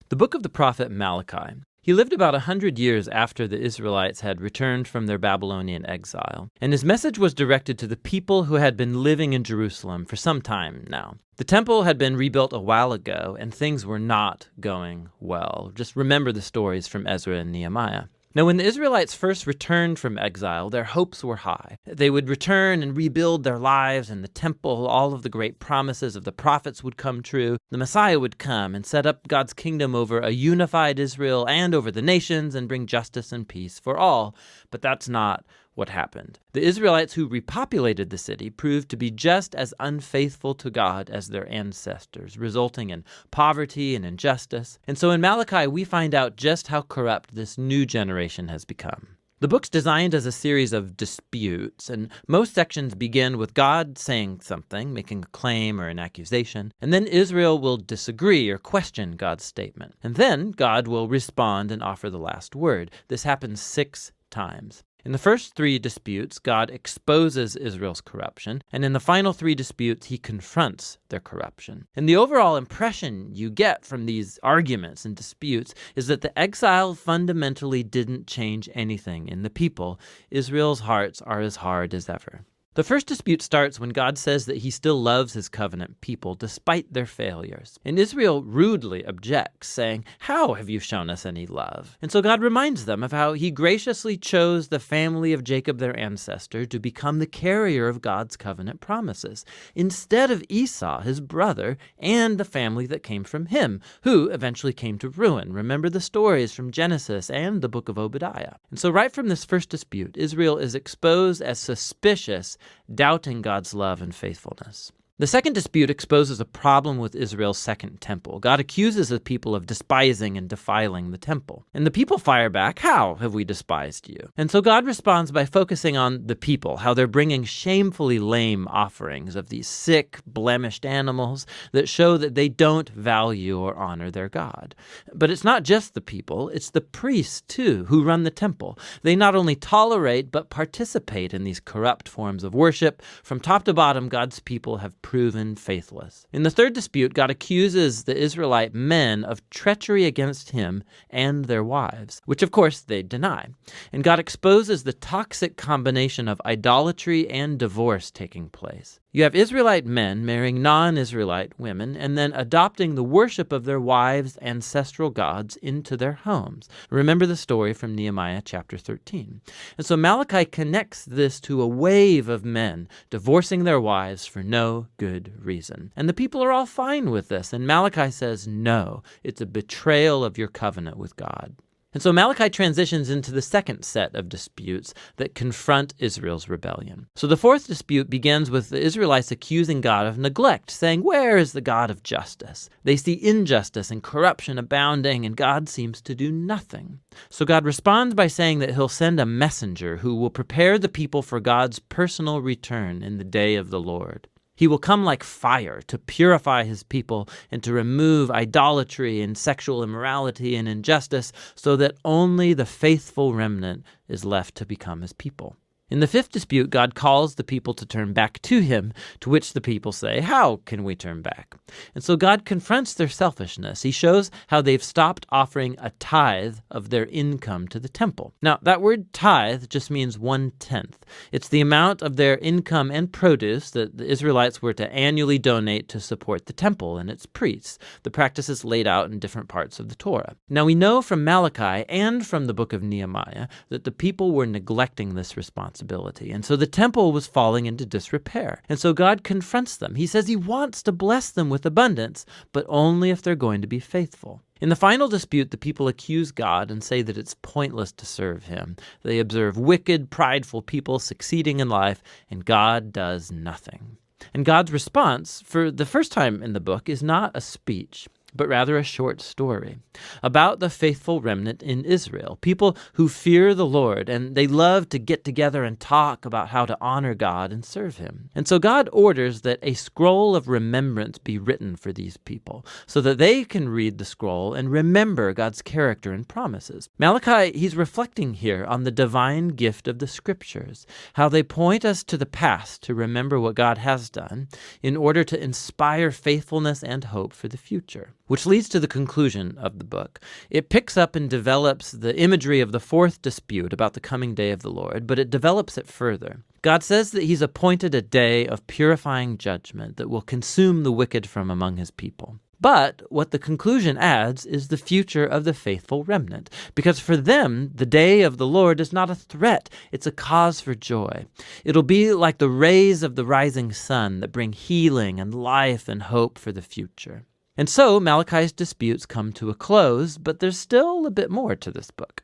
The book of the prophet Malachi. He lived about 100 years after the Israelites had returned from their Babylonian exile, and his message was directed to the people who had been living in Jerusalem for some time now. The temple had been rebuilt a while ago, and things were not going well. Just remember the stories from Ezra and Nehemiah. Now, when the Israelites first returned from exile, their hopes were high. They would return and rebuild their lives and the temple. All of the great promises of the prophets would come true. The Messiah would come and set up God's kingdom over a unified Israel and over the nations and bring justice and peace for all. But that's not what happened. The Israelites who repopulated the city proved to be just as unfaithful to God as their ancestors, resulting in poverty and injustice. And so in Malachi, we find out just how corrupt this new generation has become. The book's designed as a series of disputes, and most sections begin with God saying something, making a claim or an accusation, and then Israel will disagree or question God's statement. And then God will respond and offer the last word. This happens 6 times. In the first 3 disputes, God exposes Israel's corruption, and in the final 3 disputes, he confronts their corruption. And the overall impression you get from these arguments and disputes is that the exile fundamentally didn't change anything in the people. Israel's hearts are as hard as ever. The first dispute starts when God says that he still loves his covenant people despite their failures. And Israel rudely objects, saying, "How have you shown us any love?" And so God reminds them of how he graciously chose the family of Jacob, their ancestor, to become the carrier of God's covenant promises, instead of Esau, his brother, and the family that came from him, who eventually came to ruin. Remember the stories from Genesis and the book of Obadiah. And so right from this first dispute, Israel is exposed as suspicious, doubting God's love and faithfulness. The second dispute exposes a problem with Israel's second temple. God accuses the people of despising and defiling the temple. And the people fire back, "How have we despised you?" And so God responds by focusing on the people, how they're bringing shamefully lame offerings of these sick, blemished animals that show that they don't value or honor their God. But it's not just the people, it's the priests too who run the temple. They not only tolerate but participate in these corrupt forms of worship. From top to bottom, God's people have proven faithless. In the third dispute, God accuses the Israelite men of treachery against him and their wives, which of course they deny. And God exposes the toxic combination of idolatry and divorce taking place. You have Israelite men marrying non-Israelite women and then adopting the worship of their wives' ancestral gods into their homes. Remember the story from Nehemiah chapter 13. And so Malachi connects this to a wave of men divorcing their wives for no good reason. And the people are all fine with this. And Malachi says, no, it's a betrayal of your covenant with God. And so Malachi transitions into the second set of disputes that confront Israel's rebellion. So the fourth dispute begins with the Israelites accusing God of neglect, saying, "Where is the God of justice?" They see injustice and corruption abounding, and God seems to do nothing. So God responds by saying that he'll send a messenger who will prepare the people for God's personal return in the day of the Lord. He will come like fire to purify his people and to remove idolatry and sexual immorality and injustice so that only the faithful remnant is left to become his people. In the fifth dispute, God calls the people to turn back to him, to which the people say, "How can we turn back?" And so God confronts their selfishness. He shows how they've stopped offering a tithe of their income to the temple. Now, that word tithe just means 1/10. It's the amount of their income and produce that the Israelites were to annually donate to support the temple and its priests. The practice is laid out in different parts of the Torah. Now, we know from Malachi and from the book of Nehemiah that the people were neglecting this responsibility. And so the temple was falling into disrepair. And so God confronts them. He says he wants to bless them with abundance, but only if they're going to be faithful. In the final dispute, the people accuse God and say that it's pointless to serve him. They observe wicked, prideful people succeeding in life, and God does nothing. And God's response, for the first time in the book, is not a speech, but rather a short story about the faithful remnant in Israel, people who fear the Lord, and they love to get together and talk about how to honor God and serve him. And so God orders that a scroll of remembrance be written for these people so that they can read the scroll and remember God's character and promises. Malachi, he's reflecting here on the divine gift of the scriptures, how they point us to the past to remember what God has done in order to inspire faithfulness and hope for the future. which leads to the conclusion of the book. It picks up and develops the imagery of the fourth dispute about the coming day of the Lord, but it develops it further. God says that he's appointed a day of purifying judgment that will consume the wicked from among his people. But what the conclusion adds is the future of the faithful remnant, because for them, the day of the Lord is not a threat, it's a cause for joy. It'll be like the rays of the rising sun that bring healing and life and hope for the future. And so Malachi's disputes come to a close, but there's still a bit more to this book.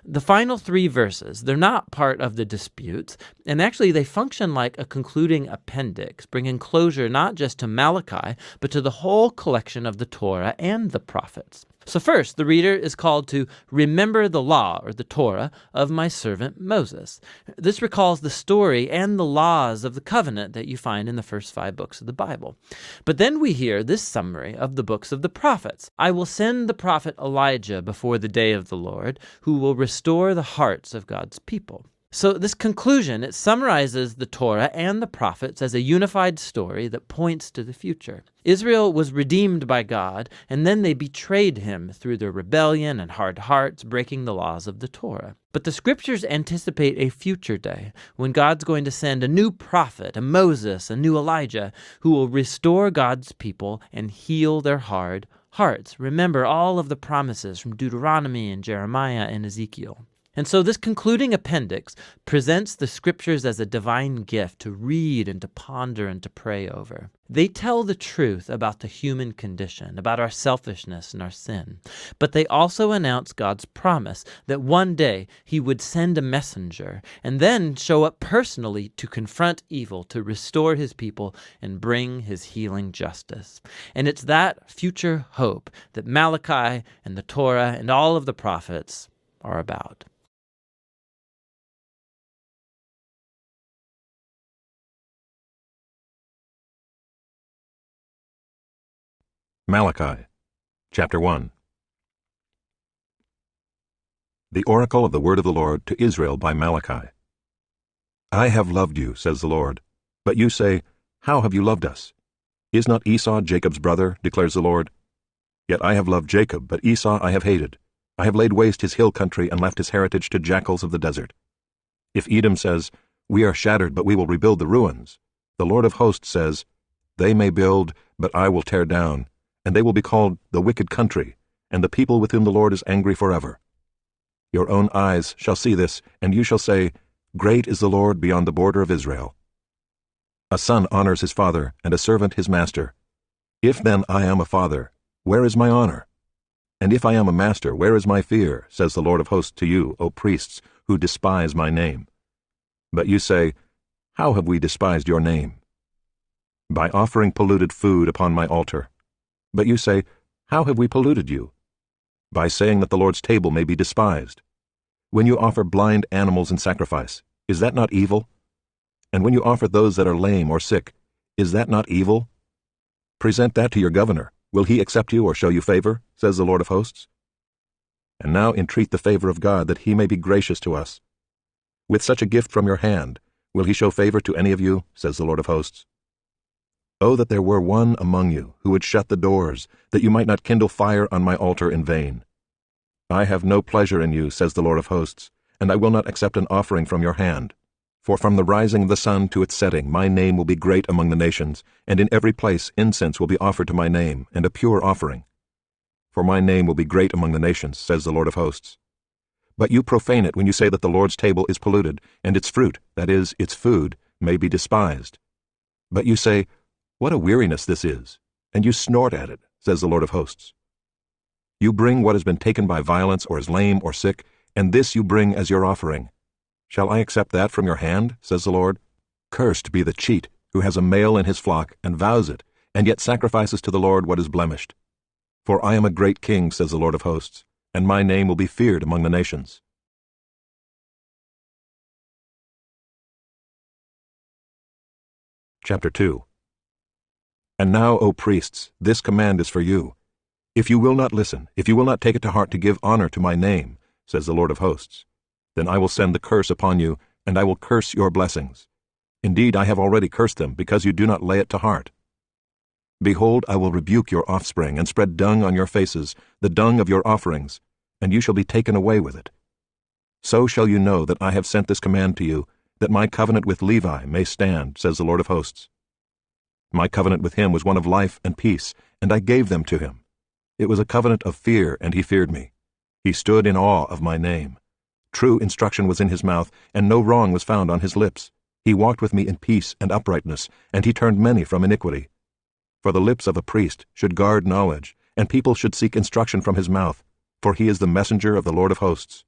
The final 3 verses, they're not part of the disputes, and actually they function like a concluding appendix, bringing closure not just to Malachi, but to the whole collection of the Torah and the prophets. So first, the reader is called to remember the law, or the Torah, of my servant Moses. This recalls the story and the laws of the covenant that you find in the first 5 books of the Bible. But then we hear this summary of the books of the prophets. I will send the prophet Elijah before the day of the Lord, who will restore the hearts of God's people. So this conclusion, it summarizes the Torah and the prophets as a unified story that points to the future. Israel was redeemed by God, and then they betrayed him through their rebellion and hard hearts, breaking the laws of the Torah. But the scriptures anticipate a future day when God's going to send a new prophet, a Moses, a new Elijah, who will restore God's people and heal their hard hearts. Remember all of the promises from Deuteronomy and Jeremiah and Ezekiel. And so this concluding appendix presents the scriptures as a divine gift to read and to ponder and to pray over. They tell the truth about the human condition, about our selfishness and our sin. But they also announce God's promise that one day he would send a messenger and then show up personally to confront evil, to restore his people and bring his healing justice. And it's that future hope that Malachi and the Torah and all of the prophets are about. Malachi, chapter 1. The oracle of the word of the Lord to Israel by Malachi. I have loved you, says the Lord. But you say, how have you loved us? Is not Esau Jacob's brother, declares the Lord? Yet I have loved Jacob, but Esau I have hated. I have laid waste his hill country and left his heritage to jackals of the desert. If Edom says, we are shattered, but we will rebuild the ruins, the Lord of hosts says, they may build, but I will tear down, and they will be called the wicked country, and the people with whom the Lord is angry forever. Your own eyes shall see this, and you shall say, great is the Lord beyond the border of Israel. A son honors his father, and a servant his master. If then I am a father, where is my honor? And if I am a master, where is my fear, says the Lord of hosts to you, O priests, who despise my name? But you say, how have we despised your name? By offering polluted food upon my altar. But you say, how have we polluted you? By saying that the Lord's table may be despised. When you offer blind animals in sacrifice, is that not evil? And when you offer those that are lame or sick, is that not evil? Present that to your governor. Will he accept you or show you favor, says the Lord of hosts? And now entreat the favor of God that he may be gracious to us. With such a gift from your hand, will he show favor to any of you, says the Lord of hosts? Oh, that there were one among you who would shut the doors, that you might not kindle fire on my altar in vain. I have no pleasure in you, says the Lord of hosts, and I will not accept an offering from your hand. For from the rising of the sun to its setting my name will be great among the nations, and in every place incense will be offered to my name, and a pure offering. For my name will be great among the nations, says the Lord of hosts. But you profane it when you say that the Lord's table is polluted, and its fruit, that is, its food, may be despised. But you say, what a weariness this is, and you snort at it, says the Lord of hosts. You bring what has been taken by violence or is lame or sick, and this you bring as your offering. Shall I accept that from your hand, says the Lord? Cursed be the cheat, who has a male in his flock, and vows it, and yet sacrifices to the Lord what is blemished. For I am a great king, says the Lord of hosts, and my name will be feared among the nations. Chapter 2. And now, O priests, this command is for you. If you will not listen, if you will not take it to heart to give honor to my name, says the Lord of hosts, then I will send the curse upon you, and I will curse your blessings. Indeed, I have already cursed them, because you do not lay it to heart. Behold, I will rebuke your offspring, and spread dung on your faces, the dung of your offerings, and you shall be taken away with it. So shall you know that I have sent this command to you, that my covenant with Levi may stand, says the Lord of hosts. My covenant with him was one of life and peace, and I gave them to him. It was a covenant of fear, and he feared me. He stood in awe of my name. True instruction was in his mouth, and no wrong was found on his lips. He walked with me in peace and uprightness, and he turned many from iniquity. For the lips of a priest should guard knowledge, and people should seek instruction from his mouth, for he is the messenger of the Lord of hosts.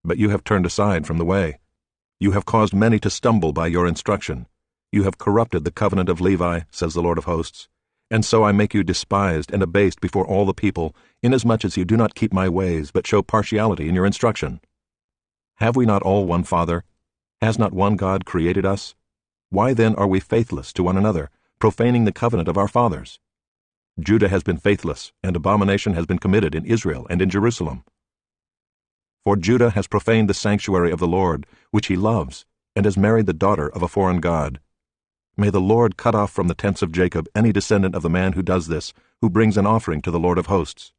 But you have turned aside from the way. You have caused many to stumble by your instruction. You have corrupted the covenant of Levi, says the Lord of hosts. And so I make you despised and abased before all the people, inasmuch as you do not keep my ways, but show partiality in your instruction. Have we not all one Father? Has not one God created us? Why then are we faithless to one another, profaning the covenant of our fathers? Judah has been faithless, and abomination has been committed in Israel and in Jerusalem. For Judah has profaned the sanctuary of the Lord, which he loves, and has married the daughter of a foreign god. May the Lord cut off from the tents of Jacob any descendant of the man who does this, who brings an offering to the Lord of hosts.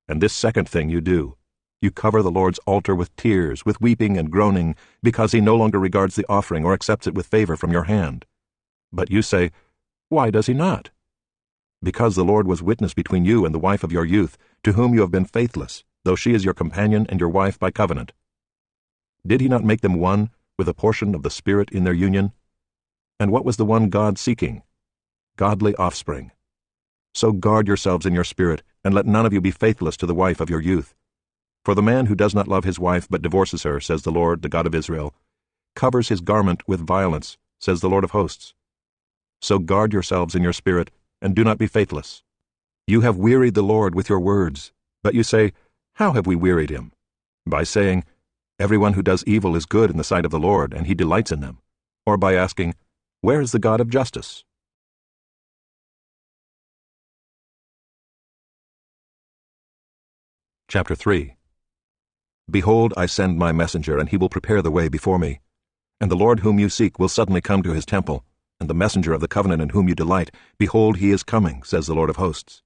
And this second thing you do. You cover the Lord's altar with tears, with weeping and groaning, because he no longer regards the offering or accepts it with favor from your hand. But you say, Why does he not? Because the Lord was witness between you and the wife of your youth, to whom you have been faithless, though she is your companion and your wife by covenant. Did he not make them one, with a portion of the Spirit in their union? And what was the one God seeking? Godly offspring. So guard yourselves in your spirit, and let none of you be faithless to the wife of your youth. For the man who does not love his wife but divorces her, says the Lord, the God of Israel, covers his garment with violence, says the Lord of hosts. So guard yourselves in your spirit, and do not be faithless. You have wearied the Lord with your words, but you say, How have we wearied him? By saying, Everyone who does evil is good in the sight of the Lord, and he delights in them. Or by asking, Where is the God of justice? Chapter 3. Behold, I send my messenger, and he will prepare the way before me. And the Lord whom you seek will suddenly come to his temple, and the messenger of the covenant in whom you delight, behold, he is coming, says the Lord of hosts.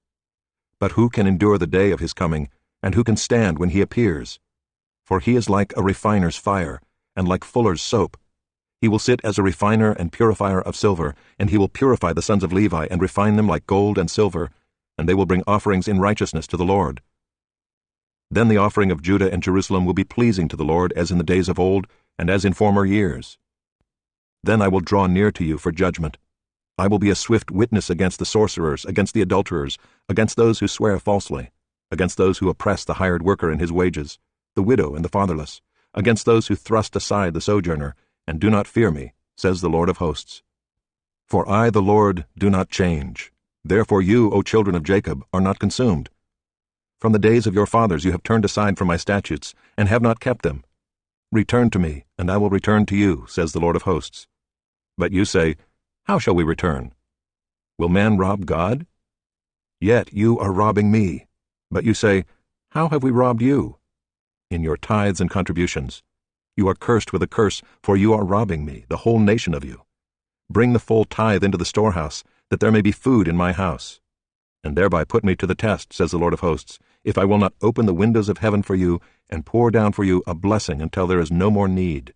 But who can endure the day of his coming, and who can stand when he appears? For he is like a refiner's fire, and like fuller's soap. He will sit as a refiner and purifier of silver, and he will purify the sons of Levi and refine them like gold and silver, and they will bring offerings in righteousness to the Lord. Then the offering of Judah and Jerusalem will be pleasing to the Lord as in the days of old, and as in former years. Then I will draw near to you for judgment. I will be a swift witness against the sorcerers, against the adulterers, against those who swear falsely, against those who oppress the hired worker in his wages, the widow and the fatherless, against those who thrust aside the sojourner, and do not fear me, says the Lord of hosts. For I, the Lord, do not change. Therefore you, O children of Jacob, are not consumed. From the days of your fathers you have turned aside from my statutes, and have not kept them. Return to me, and I will return to you, says the Lord of hosts. But you say, How shall we return? Will man rob God? Yet you are robbing me. But you say, How have we robbed you? In your tithes and contributions. You are cursed with a curse, for you are robbing me, the whole nation of you. Bring the full tithe into the storehouse, that there may be food in my house. And thereby put me to the test, says the Lord of hosts, if I will not open the windows of heaven for you, and pour down for you a blessing until there is no more need.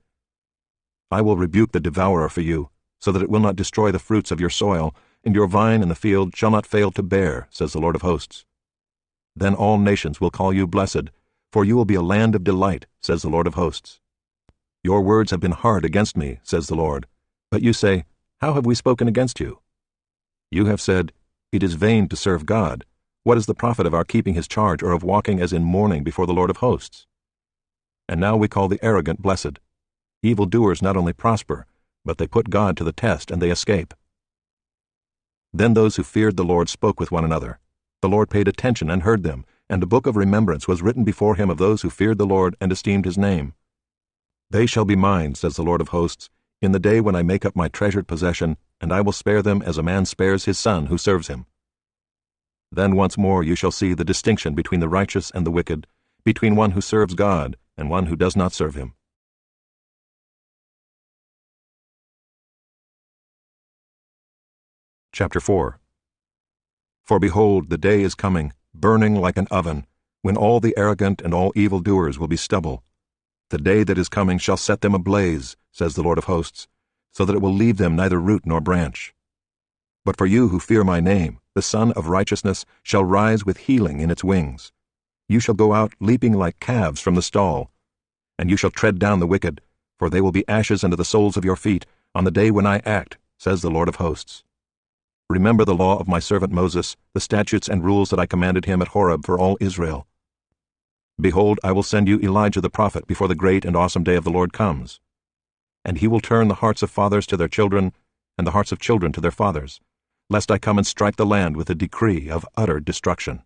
I will rebuke the devourer for you, so that it will not destroy the fruits of your soil, and your vine in the field shall not fail to bear, says the Lord of hosts. Then all nations will call you blessed, for you will be a land of delight, says the Lord of hosts. Your words have been hard against me, says the Lord. But you say, How have we spoken against you? You have said, It is vain to serve God. What is the profit of our keeping his charge, or of walking as in mourning before the Lord of hosts? And now we call the arrogant blessed. Evildoers not only prosper, but they put God to the test, and they escape. Then those who feared the Lord spoke with one another. The Lord paid attention and heard them, and a book of remembrance was written before him of those who feared the Lord and esteemed his name. They shall be mine, says the Lord of hosts, in the day when I make up my treasured possession, and I will spare them as a man spares his son who serves him. Then once more you shall see the distinction between the righteous and the wicked, between one who serves God and one who does not serve him. Chapter 4. For behold, the day is coming, burning like an oven, when all the arrogant and all evildoers will be stubble. The day that is coming shall set them ablaze, says the Lord of hosts, so that it will leave them neither root nor branch. But for you who fear my name, the Sun of Righteousness shall rise with healing in its wings. You shall go out leaping like calves from the stall, and you shall tread down the wicked, for they will be ashes under the soles of your feet on the day when I act, says the Lord of hosts. Remember the law of my servant Moses, the statutes and rules that I commanded him at Horeb for all Israel. Behold, I will send you Elijah the prophet before the great and awesome day of the Lord comes. And he will turn the hearts of fathers to their children, and the hearts of children to their fathers, lest I come and strike the land with a decree of utter destruction.